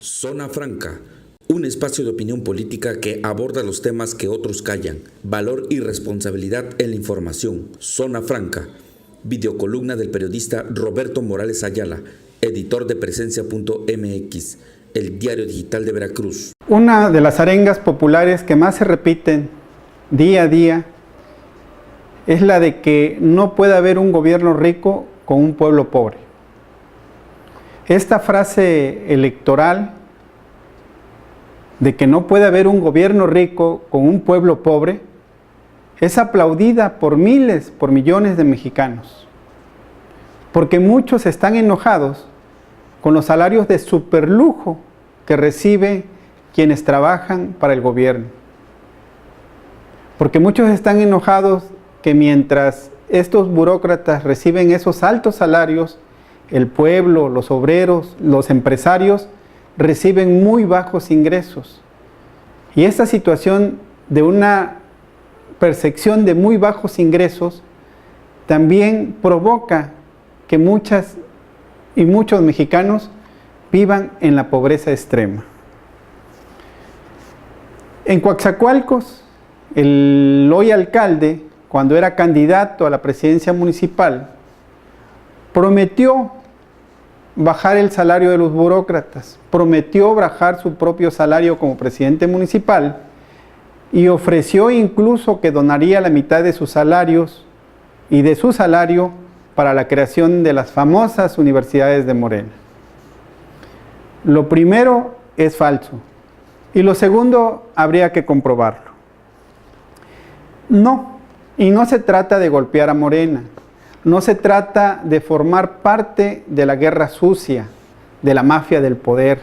Zona Franca, un espacio de opinión política que aborda los temas que otros callan, valor y responsabilidad en la información. Zona Franca, videocolumna del periodista Roberto Morales Ayala, editor de Presencia.mx, el diario digital de Veracruz. Una de las arengas populares que más se repiten día a día es la de que no puede haber un gobierno rico con un pueblo pobre. Esta frase electoral de que no puede haber un gobierno rico con un pueblo pobre es aplaudida por miles, por millones de mexicanos, porque muchos están enojados con los salarios de superlujo que reciben quienes trabajan para el gobierno, porque muchos están enojados que mientras estos burócratas reciben esos altos salarios, el pueblo, los obreros, los empresarios reciben muy bajos ingresos. Y esta situación de una percepción de muy bajos ingresos también provoca que muchas y muchos mexicanos vivan en la pobreza extrema. En Coatzacoalcos, el hoy alcalde, cuando era candidato a la presidencia municipal, prometió bajar el salario de los burócratas, prometió bajar su propio salario como presidente municipal y ofreció incluso que donaría la mitad de sus salarios y de su salario para la creación de las famosas universidades de Morena. Lo primero es falso y lo segundo habría que comprobarlo. No, y no se trata de golpear a Morena. No se trata de formar parte de la guerra sucia, de la mafia del poder.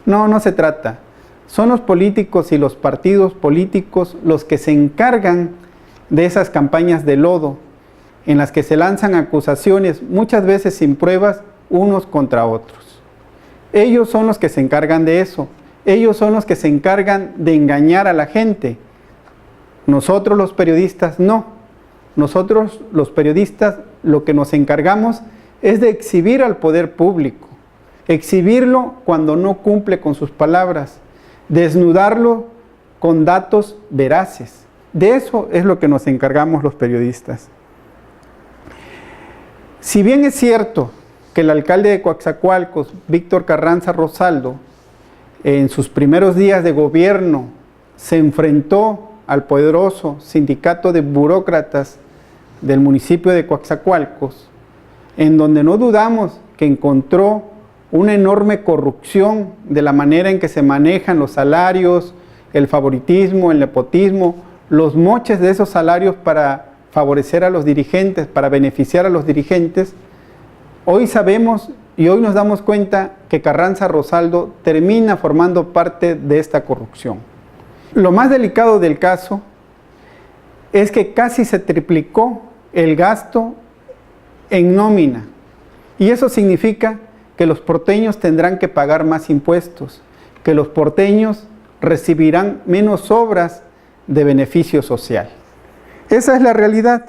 No se trata. Son los políticos y los partidos políticos los que se encargan de esas campañas de lodo, en las que se lanzan acusaciones, muchas veces sin pruebas, unos contra otros. Ellos son los que se encargan de eso. Ellos son los que se encargan de engañar a la gente. Nosotros los periodistas no. Nosotros los periodistas lo que nos encargamos es de exhibir al poder público, exhibirlo cuando no cumple con sus palabras, desnudarlo con datos veraces. De eso es lo que nos encargamos los periodistas. Si bien es cierto que el alcalde de Coatzacoalcos, Víctor Carranza Rosaldo, en sus primeros días de gobierno se enfrentó al poderoso sindicato de burócratas del municipio de Coatzacoalcos, en donde no dudamos que encontró una enorme corrupción de la manera en que se manejan los salarios, el favoritismo, el nepotismo, los moches de esos salarios para favorecer a los dirigentes, para beneficiar a los dirigentes. Hoy sabemos y hoy nos damos cuenta que Carranza Rosaldo termina formando parte de esta corrupción. Lo más delicado del caso es que casi se triplicó el gasto en nómina. Y eso significa que los porteños tendrán que pagar más impuestos, que los porteños recibirán menos obras de beneficio social. Esa es la realidad.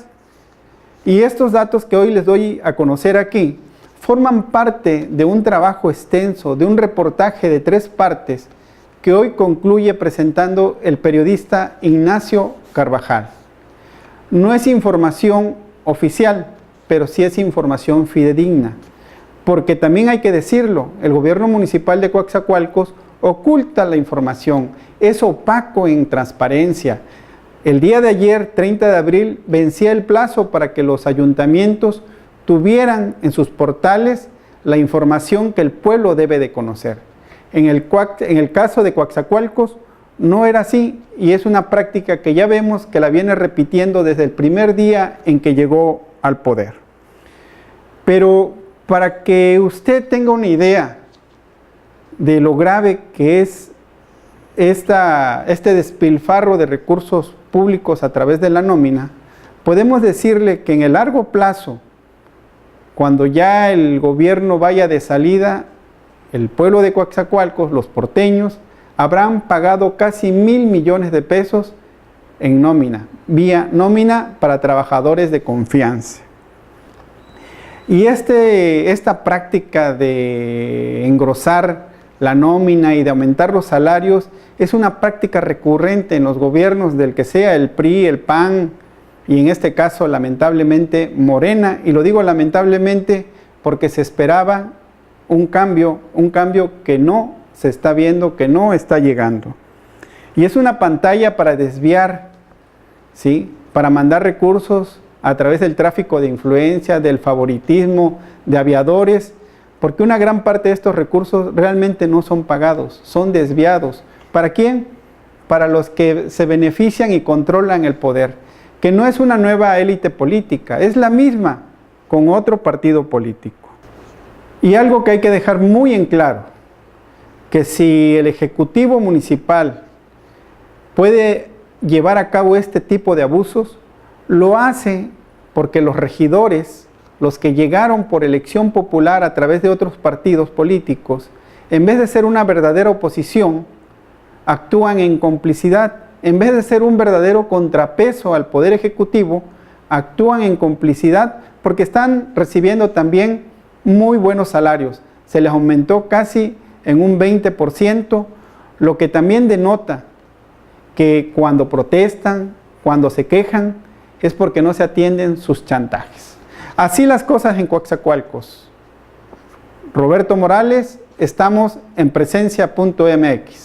Y estos datos que hoy les doy a conocer aquí forman parte de un trabajo extenso, de un reportaje de 3 partes que hoy concluye presentando el periodista Ignacio Carvajal. No es información oficial, pero sí es información fidedigna, porque también hay que decirlo, el gobierno municipal de Coatzacoalcos oculta la información, es opaco en transparencia. El día de ayer, 30 de abril, vencía el plazo para que los ayuntamientos tuvieran en sus portales la información que el pueblo debe de conocer. En el caso de Coatzacoalcos no era así y es una práctica que ya vemos que la viene repitiendo desde el primer día en que llegó al poder. Pero para que usted tenga una idea de lo grave que es este despilfarro de recursos públicos a través de la nómina, podemos decirle que en el largo plazo, cuando ya el gobierno vaya de salida, el pueblo de Coatzacoalcos, los porteños, habrán pagado casi 1,000 millones de pesos en nómina, vía nómina para trabajadores de confianza. Y esta práctica de engrosar la nómina y de aumentar los salarios es una práctica recurrente en los gobiernos del que sea, el PRI, el PAN y en este caso lamentablemente Morena, y lo digo lamentablemente porque se esperaba un cambio que no se está viendo, que no está llegando. Y es una pantalla para desviar, ¿sí? Para mandar recursos a través del tráfico de influencia, del favoritismo, de aviadores, porque una gran parte de estos recursos realmente no son pagados, son desviados. ¿Para quién? Para los que se benefician y controlan el poder, que no es una nueva élite política, es la misma con otro partido político. Y algo que hay que dejar muy en claro, que si el Ejecutivo Municipal puede llevar a cabo este tipo de abusos, lo hace porque los regidores, los que llegaron por elección popular a través de otros partidos políticos, en vez de ser una verdadera oposición, actúan en complicidad. En vez de ser un verdadero contrapeso al Poder Ejecutivo, actúan en complicidad porque están recibiendo también muy buenos salarios. Se les aumentó casi en un 20%, lo que también denota que cuando protestan, cuando se quejan, es porque no se atienden sus chantajes. Así las cosas en Coatzacoalcos. Roberto Morales, estamos en presencia.mx.